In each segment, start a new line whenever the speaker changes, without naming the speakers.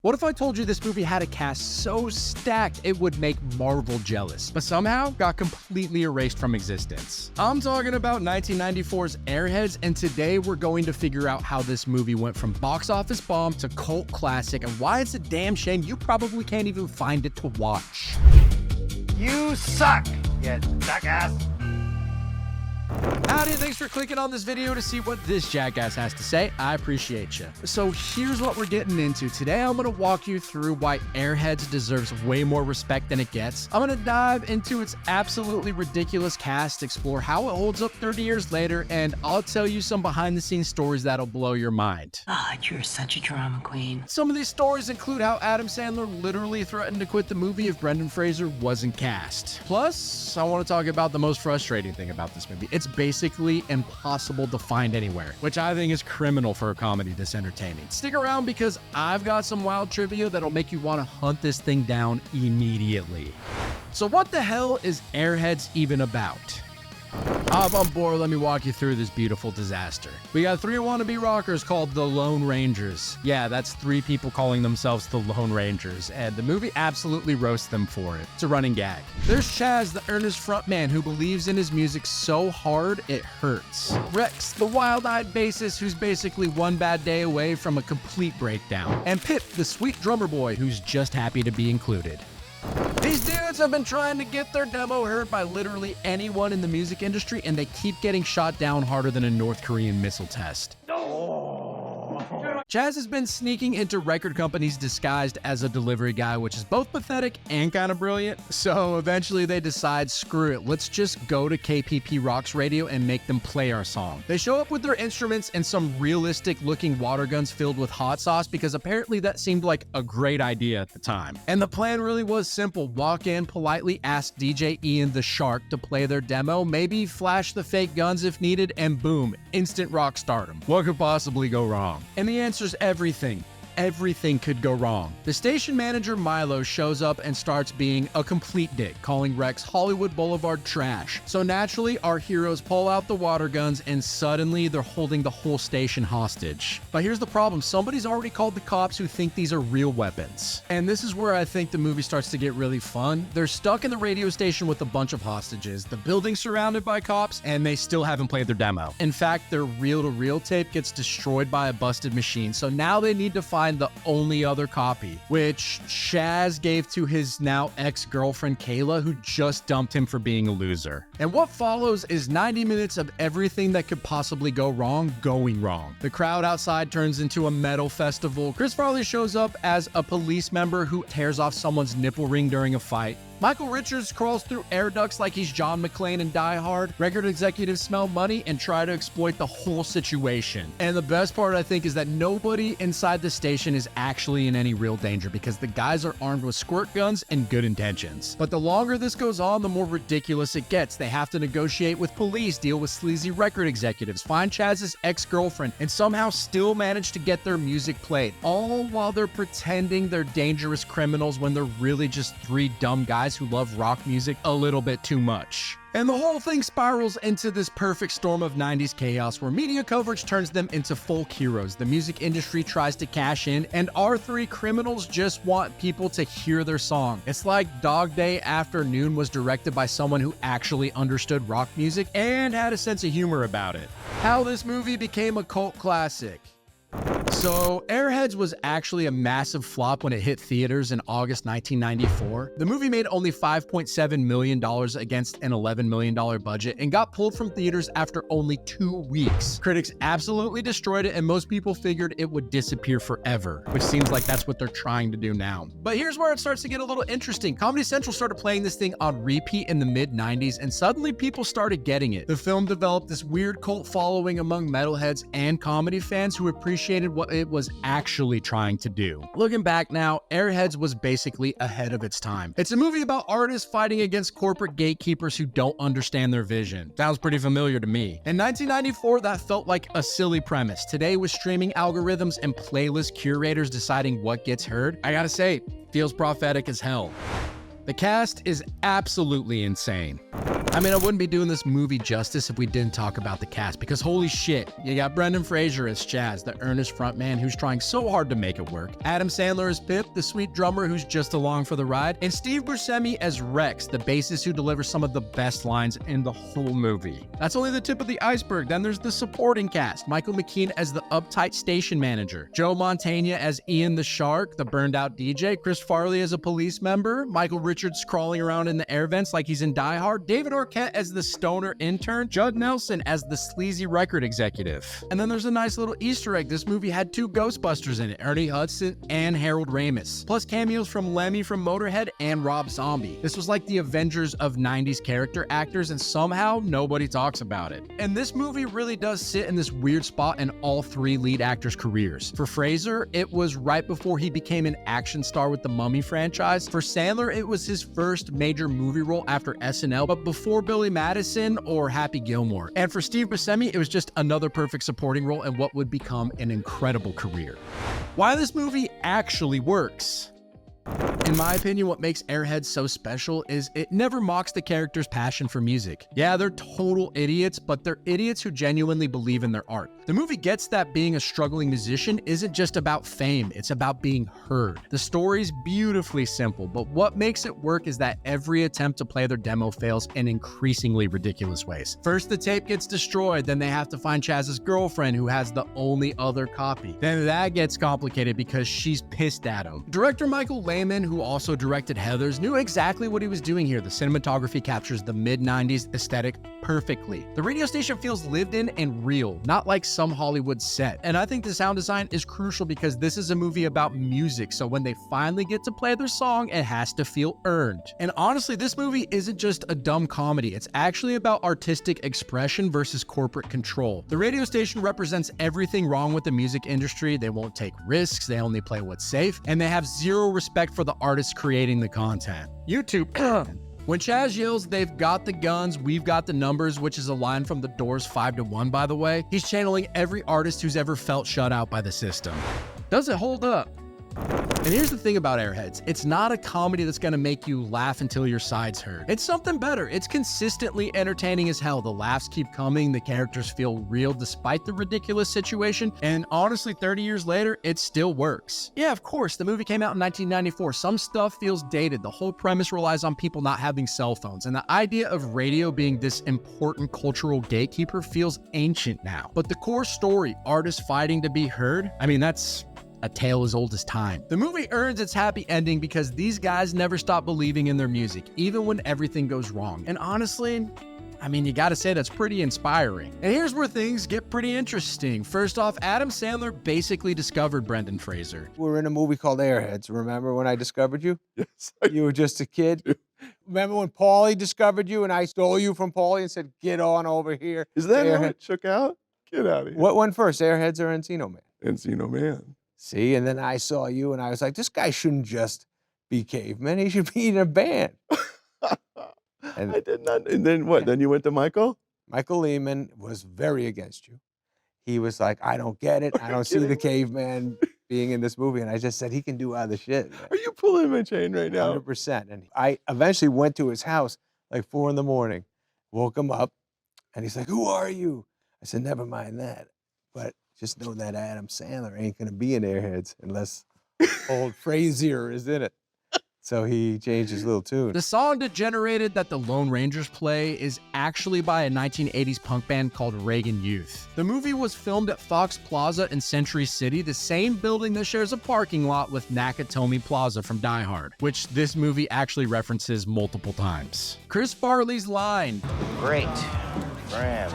What if I told you this movie had a cast so stacked it would make Marvel jealous, but somehow got completely erased from existence? I'm talking about 1994's Airheads, and today we're going to figure out how this movie went from box office bomb to cult classic, and why it's a damn shame you probably can't even find it to watch.
You suck, you jackass.
Howdy, thanks for clicking on this video to see what this jackass has to say. I appreciate you. So here's what we're getting into. Today I'm going to walk you through why Airheads deserves way more respect than it gets. I'm going to dive into its absolutely ridiculous cast, explore how it holds up 30 years later, and I'll tell you some behind the scenes stories that'll blow your mind.
You're such a drama queen.
Some of these stories include how Adam Sandler literally threatened to quit the movie if Brendan Fraser wasn't cast. Plus, I want to talk about the most frustrating thing about this movie. It's basically impossible to find anywhere, which I think is criminal for a comedy this entertaining. Stick around because I've got some wild trivia that'll make you want to hunt this thing down immediately. So what the hell is Airheads even about? Hop on board, let me walk you through this beautiful disaster. We got three wannabe rockers called the Lone Rangers. Yeah, that's three people calling themselves the Lone Rangers, and the movie absolutely roasts them for it. It's a running gag. There's Chaz, the earnest frontman who believes in his music so hard it hurts. Rex, the wild-eyed bassist who's basically one bad day away from a complete breakdown. And Pip, the sweet drummer boy who's just happy to be included. These dudes have been trying to get their demo heard by literally anyone in the music industry, and they keep getting shot down harder than a North Korean missile test. Chaz has been sneaking into record companies disguised as a delivery guy, which is both pathetic and kind of brilliant. So eventually they decide, screw it, let's just go to KPP Rock's radio and make them play our song. They show up with their instruments and some realistic looking water guns filled with hot sauce because apparently that seemed like a great idea at the time. And the plan really was simple. Walk in, politely ask DJ Ian the Shark to play their demo, maybe flash the fake guns if needed, and boom, instant rock stardom. What could possibly go wrong? And the answer is everything. Everything could go wrong. The station manager Milo shows up and starts being a complete dick, calling Rex Hollywood Boulevard trash. So naturally, our heroes pull out the water guns and suddenly they're holding the whole station hostage. But here's the problem, somebody's already called the cops who think these are real weapons. And this is where I think the movie starts to get really fun. They're stuck in the radio station with a bunch of hostages, the building's surrounded by cops, and they still haven't played their demo. In fact, their reel-to-reel tape gets destroyed by a busted machine, so now they need to find the only other copy, which Chaz gave to his now ex-girlfriend Kayla, who just dumped him for being a loser. And what follows is 90 minutes of everything that could possibly go wrong going wrong. The crowd outside turns into a metal festival. Chris Farley shows up as a police member who tears off someone's nipple ring during a fight. Michael Richards crawls through air ducts like he's John McClane in Die Hard. Record executives smell money and try to exploit the whole situation. And the best part, I think, is that nobody inside the station is actually in any real danger because the guys are armed with squirt guns and good intentions. But the longer this goes on, the more ridiculous it gets. They have to negotiate with police, deal with sleazy record executives, find Chaz's ex-girlfriend, and somehow still manage to get their music played. All while they're pretending they're dangerous criminals when they're really just three dumb guys who love rock music a little bit too much. And the whole thing spirals into this perfect storm of 90s chaos where media coverage turns them into folk heroes. The music industry tries to cash in, and our three criminals just want people to hear their song. It's like Dog Day Afternoon was directed by someone who actually understood rock music and had a sense of humor about it. How this movie became a cult classic. So, Airheads was actually a massive flop when it hit theaters in August 1994. The movie made only $5.7 million against an $11 million budget and got pulled from theaters after only 2 weeks. Critics absolutely destroyed it, and most people figured it would disappear forever, which seems like that's what they're trying to do now. But here's where it starts to get a little interesting. Comedy Central started playing this thing on repeat in the mid-90s, and suddenly people started getting it. The film developed this weird cult following among metalheads and comedy fans who appreciated what it was actually trying to do. Looking back now, Airheads was basically ahead of its time. It's a movie about artists fighting against corporate gatekeepers who don't understand their vision. Sounds pretty familiar to me. In 1994, that felt like a silly premise. Today, with streaming algorithms and playlist curators deciding what gets heard, I gotta say, feels prophetic as hell. The cast is absolutely insane. I mean, I wouldn't be doing this movie justice if we didn't talk about the cast, because holy shit, you got Brendan Fraser as Chaz, the earnest frontman who's trying so hard to make it work, Adam Sandler as Pip, the sweet drummer who's just along for the ride, and Steve Buscemi as Rex, the bassist who delivers some of the best lines in the whole movie. That's only the tip of the iceberg. Then there's the supporting cast. Michael McKean as the uptight station manager, Joe Mantegna as Ian the Shark, the burned out DJ, Chris Farley as a police member, Michael Richards crawling around in the air vents like he's in Die Hard, David Arquette as the stoner intern, Judd Nelson as the sleazy record executive. And then there's a nice little Easter egg. This movie had 2 Ghostbusters in it, Ernie Hudson and Harold Ramis, plus cameos from Lemmy from Motorhead and Rob Zombie. This was like the Avengers of 90s character actors, and somehow nobody talks about it. And this movie really does sit in this weird spot in all 3 lead actors' careers. For Fraser, it was right before he became an action star with the Mummy franchise. For Sandler, it was his first major movie role after SNL, but before Billy Madison or Happy Gilmore. And for Steve Buscemi, it was just another perfect supporting role in what would become an incredible career. Why this movie actually works. In my opinion, what makes Airheads so special is it never mocks the character's passion for music. Yeah, they're total idiots, but they're idiots who genuinely believe in their art. The movie gets that being a struggling musician isn't just about fame, it's about being heard. The story's beautifully simple, but what makes it work is that every attempt to play their demo fails in increasingly ridiculous ways. First, the tape gets destroyed, then they have to find Chaz's girlfriend who has the only other copy. Then that gets complicated because she's pissed at him. Director Michael Lehman, who also directed Heathers, knew exactly what he was doing here. The cinematography captures the mid-90s aesthetic perfectly. The radio station feels lived in and real, not like some Hollywood set. And I think the sound design is crucial because this is a movie about music, so when they finally get to play their song, it has to feel earned. And honestly, this movie isn't just a dumb comedy, it's actually about artistic expression versus corporate control. The radio station represents everything wrong with the music industry. They won't take risks, they only play what's safe, and they have zero respect for the artists creating the content. YouTube. When Chaz yells, "They've got the guns, we've got the numbers," which is a line from The Doors' 5 to 1, by the way, he's channeling every artist who's ever felt shut out by the system. Does it hold up? And here's the thing about Airheads, it's not a comedy that's gonna make you laugh until your sides hurt. It's something better. It's consistently entertaining as hell. The laughs keep coming, the characters feel real despite the ridiculous situation, and honestly, 30 years later, it still works. Yeah, of course, the movie came out in 1994. Some stuff feels dated. The whole premise relies on people not having cell phones, and the idea of radio being this important cultural gatekeeper feels ancient now. But the core story, artists fighting to be heard, I mean, that's a tale as old as time. The movie earns its happy ending because these guys never stop believing in their music, even when everything goes wrong. And honestly, I mean, you gotta say that's pretty inspiring. And here's where things get pretty interesting. First off, Adam Sandler basically discovered Brendan Fraser.
We were in a movie called Airheads. Remember when I discovered you?
Yes.
You were just a kid. Remember when Paulie discovered you and I stole you from Paulie and said, "Get on over here"?
Is that how
Airhead-
it shook out? Get out of here.
What went first, Airheads or Encino Man?
Encino Man.
See, and then I saw you and I was like, this guy shouldn't just be caveman. He should be in a band. And
I did not. And then what? Then you went to Michael?
Michael Lehman was very against you. He was like, I don't get it. I don't see the caveman being in this movie. And I just said, he can do other shit.
Are you pulling my chain right now?
100%. And I eventually went to his house like 4 a.m, woke him up, and he's like, who are you? I said, never mind that. But just know that Adam Sandler ain't gonna be in Airheads unless old Frazier is in it. So he changed his little tune.
The song Degenerated that the Lone Rangers play is actually by a 1980s punk band called Reagan Youth. The movie was filmed at Fox Plaza in Century City, the same building that shares a parking lot with Nakatomi Plaza from Die Hard, which this movie actually references multiple times. Chris Farley's line,
Great. Grand.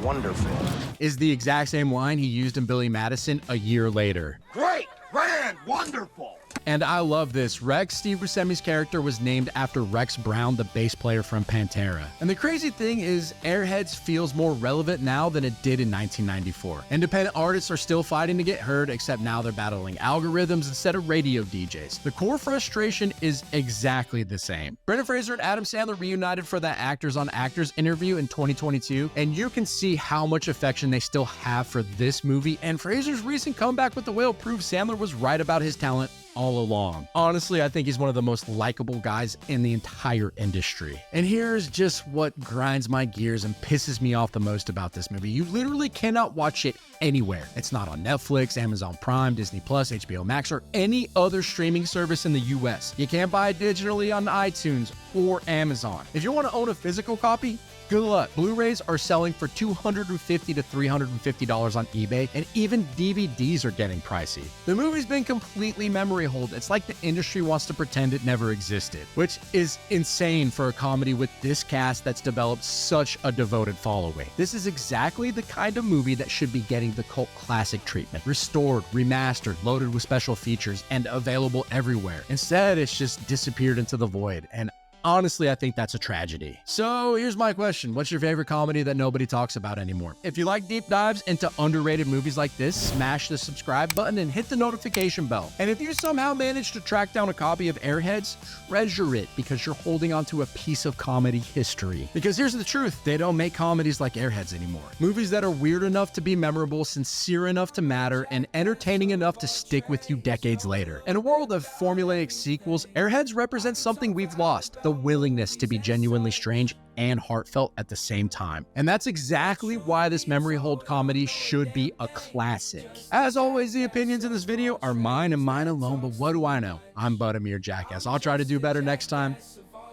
Wonderful.
is the exact same line he used in Billy Madison a year later.
Great. Grand. Wonderful.
And I love this. Rex, Steve Buscemi's character, was named after Rex Brown, the bass player from Pantera. And the crazy thing is, Airheads feels more relevant now than it did in 1994. Independent artists are still fighting to get heard, except now they're battling algorithms instead of radio DJs. The core frustration is exactly the same. Brendan Fraser and Adam Sandler reunited for that Actors on Actors interview in 2022, and you can see how much affection they still have for this movie. And Fraser's recent comeback with The Whale proves Sandler was right about his talent all along. Honestly, I think he's one of the most likable guys in the entire industry. And here's just what grinds my gears and pisses me off the most about this movie. You literally cannot watch it anywhere. It's not on Netflix, Amazon Prime, Disney Plus, HBO Max, or any other streaming service in the US. You can't buy it digitally on iTunes or Amazon. If you want to own a physical copy, good luck. Blu-rays are selling for $250 to $350 on eBay, and even DVDs are getting pricey. The movie's been completely memory hold. It's like the industry wants to pretend it never existed, which is insane for a comedy with this cast that's developed such a devoted following. This is exactly the kind of movie that should be getting the cult classic treatment. Restored, remastered, loaded with special features, and available everywhere. Instead, it's just disappeared into the void, and honestly, I think that's a tragedy. So here's my question. What's your favorite comedy that nobody talks about anymore? If you like deep dives into underrated movies like this, smash the subscribe button and hit the notification bell. And if you somehow manage to track down a copy of Airheads, treasure it because you're holding onto a piece of comedy history. Because here's the truth, they don't make comedies like Airheads anymore. Movies that are weird enough to be memorable, sincere enough to matter, and entertaining enough to stick with you decades later. In a world of formulaic sequels, Airheads represents something we've lost, the willingness to be genuinely strange and heartfelt at the same time. And that's exactly why this memory hold comedy should be a classic. As always, the opinions in this video are mine and mine alone, but what do I know? I'm but a mere jackass. I'll try to do better next time.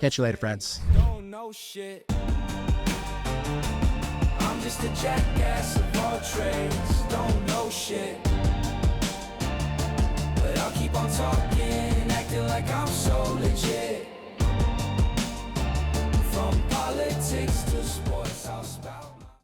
Catch you later, friends.
Don't know shit. I'm just a jackass of all trades. Don't know shit.